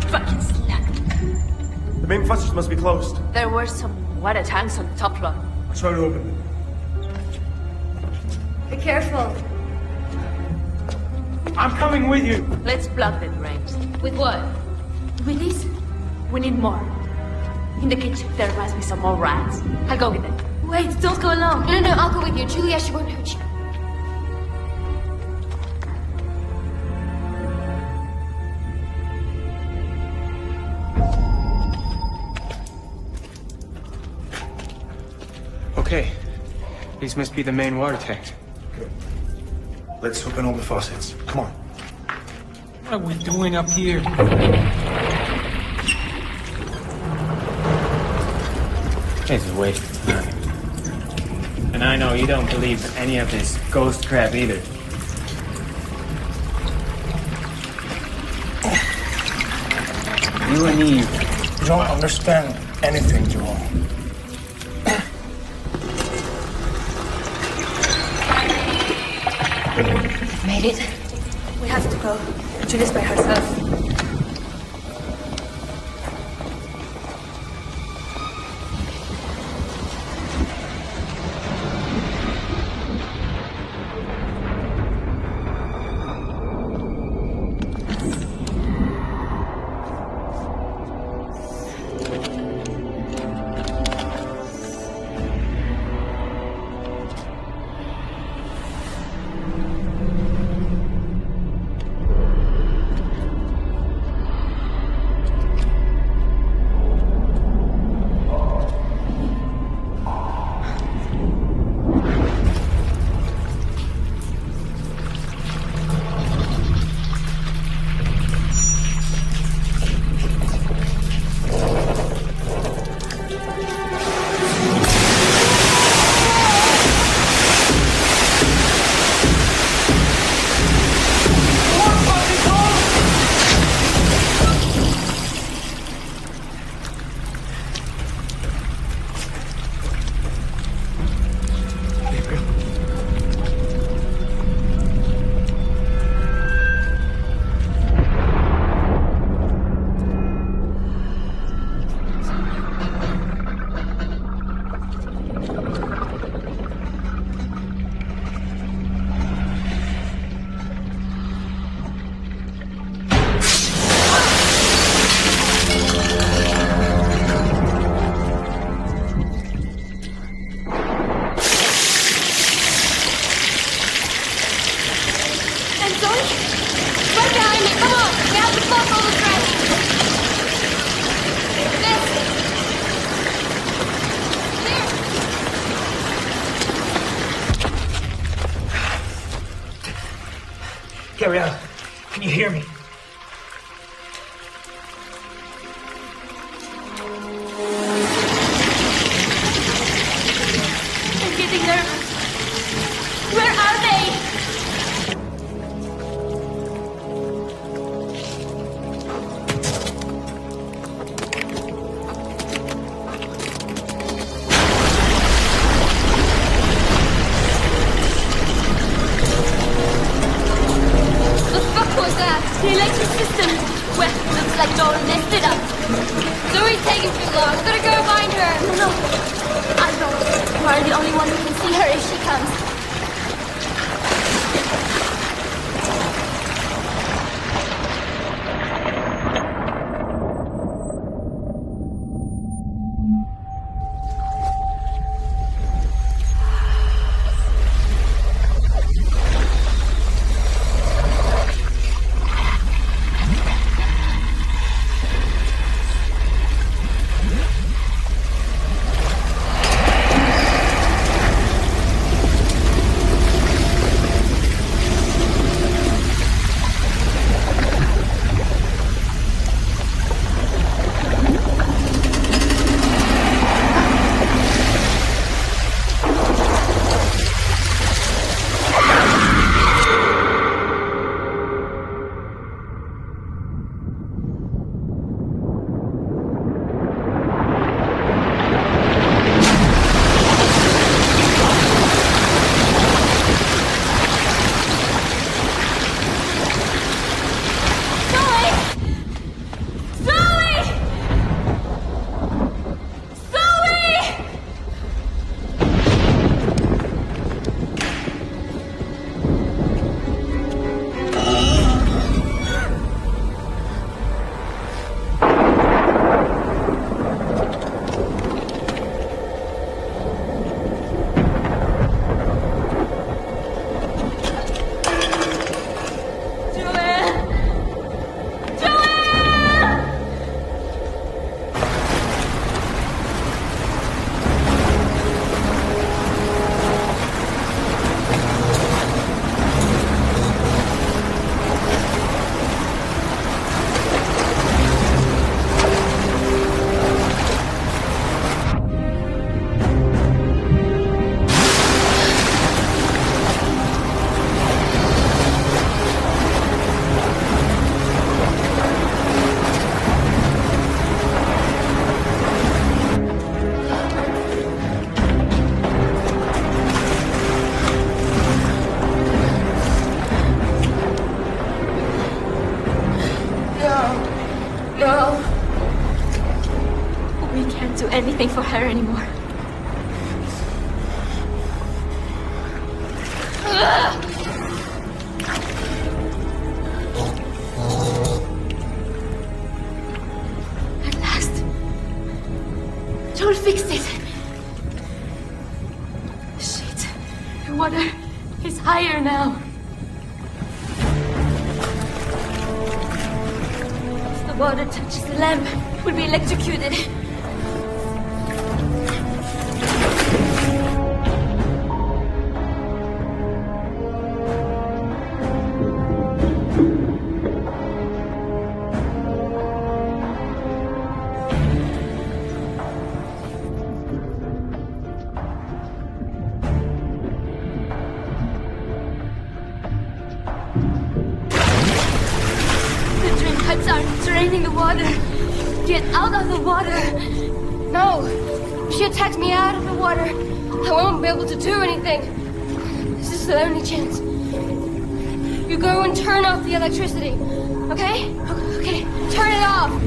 S16: Fucking slut.
S11: The main passage must be closed.
S16: There were some water tanks on the top floor.
S11: I'll try to open them.
S9: Be careful.
S5: I'm coming with you.
S16: Let's block the drains.
S9: With what?
S16: With this, we need more. In the kitchen, there must be some more rats. I'll go with them.
S9: Wait, don't go alone. No, I'll go with you. Julia, she won't hurt you.
S5: Okay. These must be the main water tanks.
S11: Good. Let's open all the faucets. Come on.
S5: What are we doing up here? It's a waste of time. And I know you don't believe any of this ghost crap either. You and Eve.
S11: You don't understand anything, Joel.
S1: Made it.
S3: We have to go. Julia's by herself.
S11: hear me?
S9: I'm getting nervous. Where are they? The fuck was that? The electric system. Well, looks like Joel messed it up. Zoe's taking too long. Gotta go find her. No. I don't. You are the only one who can see her if she comes. No. We can't do anything for her anymore. At last. Joel fixed it. Shit. The water is higher now. Water touches the lamp, will be electrocuted. Draining the water. Get out of the water. No. If she attacks me out of the water, I won't be able to do anything. This is the only chance. You go and turn off the electricity. Okay? Okay. Turn it off.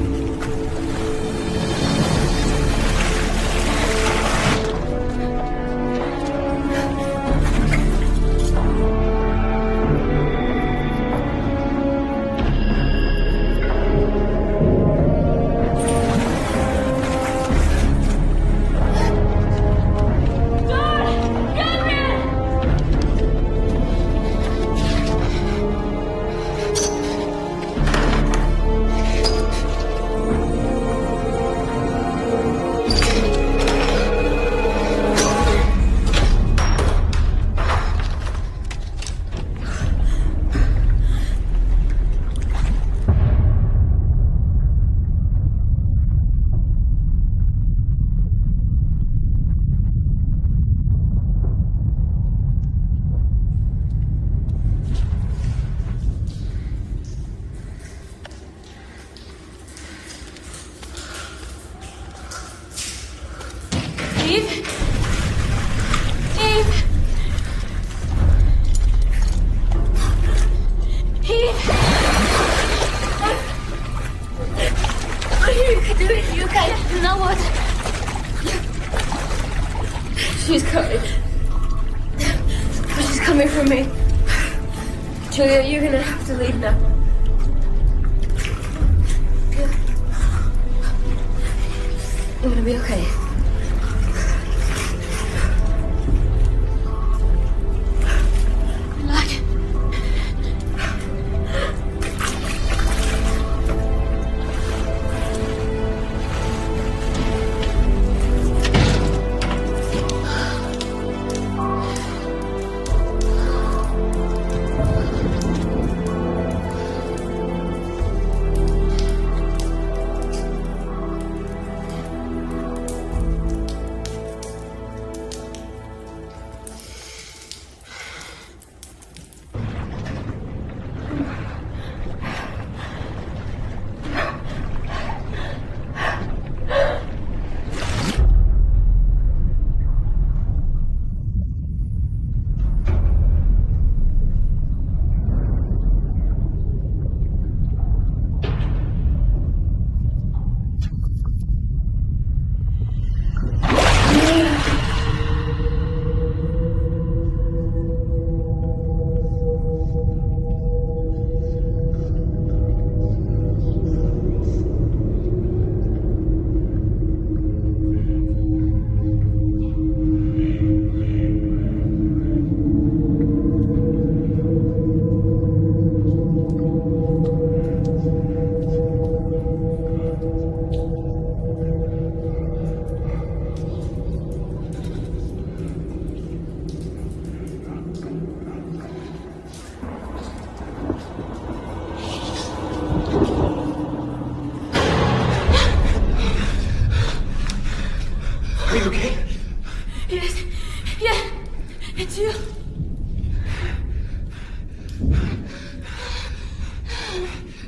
S9: Eve? Eve? Eve? What are you doing? You guys know what? She's coming. She's coming for me. Julia, you're gonna have to leave now. You're gonna be okay.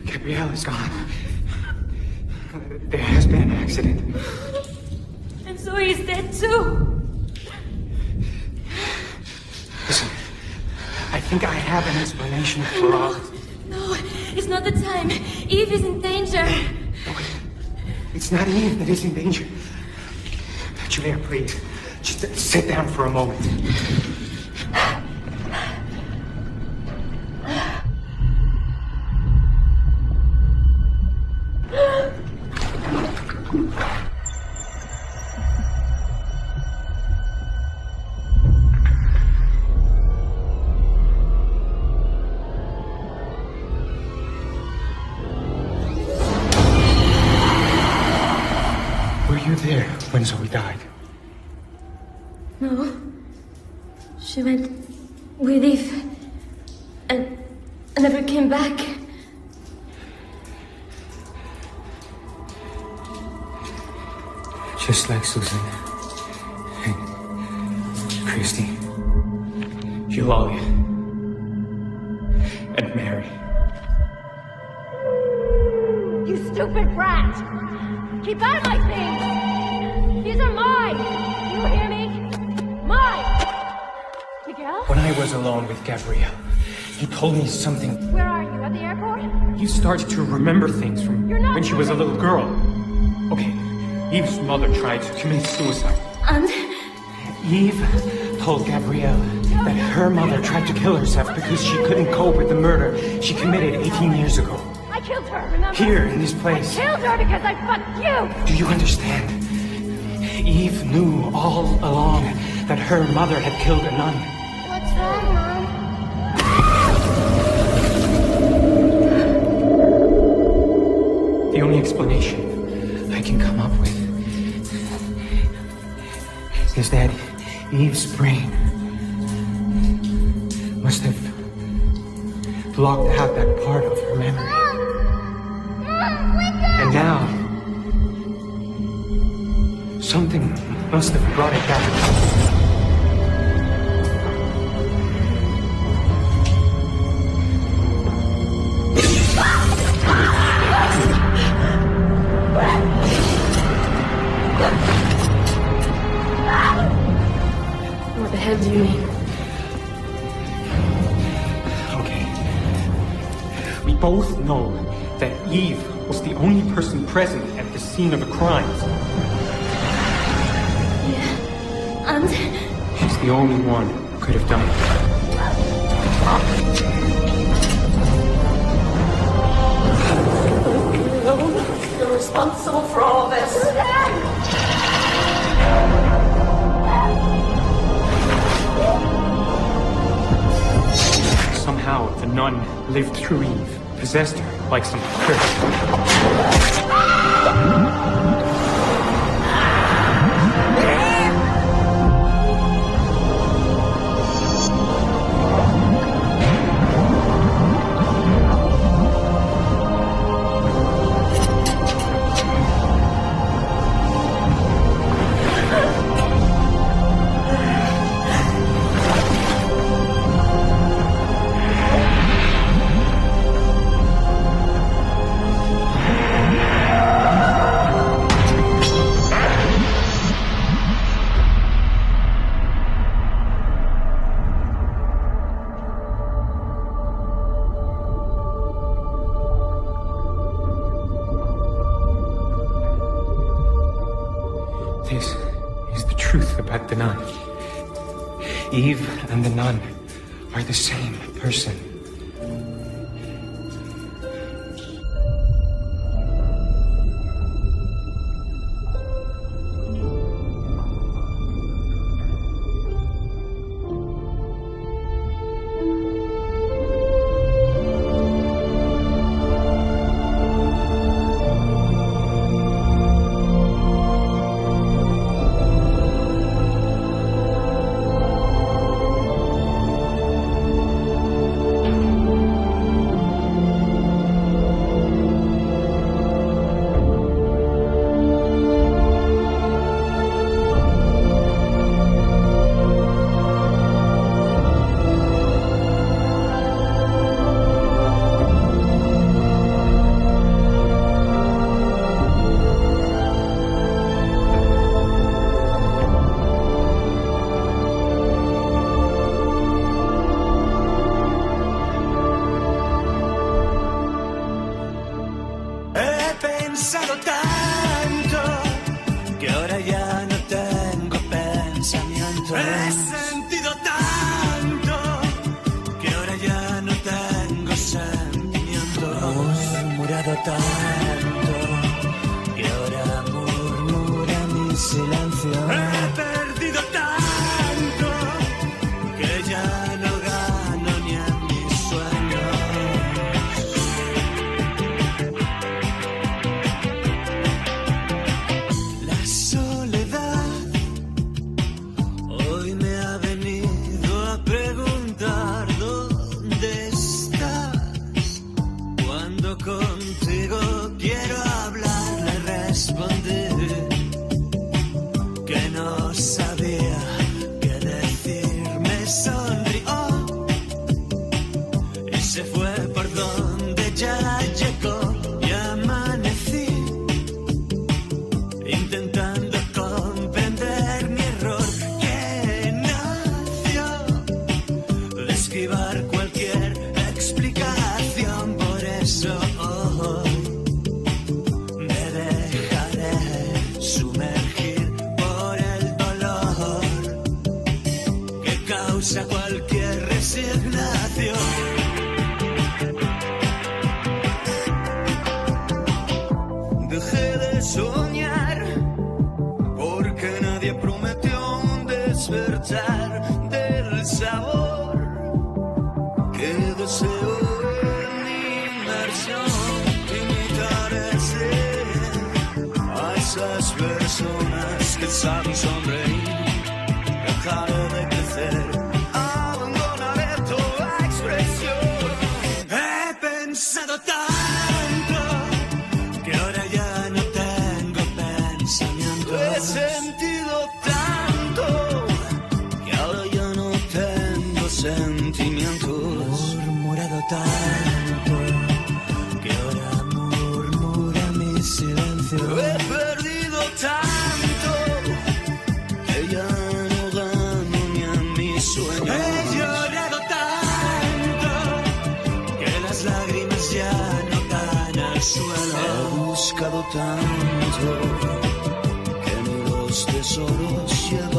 S5: Gabrielle is gone. There has been an accident.
S9: And so he's dead too.
S5: Listen, I think I have an explanation for all this.
S9: No, it's not the time. Eve is in danger.
S5: It's not Eve that is in danger. Julia, please, just sit down for a moment. Were you there when Zoe died?
S9: No. She went with Eve and never came back.
S5: Just like Susan and Christy, Eulalia, and Mary.
S17: You stupid brat! Keep out of my things! These are mine! You hear me? Mine! Miguel?
S5: When I was alone with Gabrielle, he told me something.
S17: Where are you? At the airport?
S5: You started to remember things from when she was a little girl. Okay, Eve's mother tried to commit suicide.
S9: And?
S5: Eve told Gabrielle that her mother tried to kill herself because she couldn't cope with the murder she committed 18 years ago.
S17: I killed her, remember?
S5: Here, in this place.
S17: I killed her because I fucked you!
S5: Do you understand? Eve knew all along that her mother had killed a nun.
S17: What's wrong, Mom?
S5: The only explanation I can come up with is that Eve's brain must have blocked out that part of her memory. And now, something must have brought it back.
S1: do you mean?
S5: Okay. We both know that Eve was the only person present at the scene of the crimes.
S1: Yeah. And?
S5: She's the only one who could have done it.
S16: You're responsible for all this.
S5: Somehow the nun lived through Eve, possessed her like some curse. This is the truth about the nun. Eve and the nun are the same person.
S10: Pensado tanto que ahora ya no tengo pensamientos. He sentido tanto que ahora ya no tengo sentimientos. Murmurado tanto que ahora murmura mi silencio. He perdido tanto que ya no gano ni en mis sueños. Contigo quiero hablar, le respondí que no sabía qué decir. Me sonrió y se fue por donde ya llegó y amanecí intentando comprender mi error que nació de esquivar cualquier explicación. Por eso a cualquier resignación. Dejé de soñar porque nadie prometió un despertar del sabor que deseo en inmersión. Imitaré a esas personas que saben sonreír. Dejaré de crecer. Pensado tanto que ahora ya no tengo pensamientos. He sentido tanto que ahora ya no tengo sentimientos. Murmurado tanto que ahora murmura mi silencio. He perdido tanto que ya no gano ni en mis buscado tanto que ni los tesoros llevan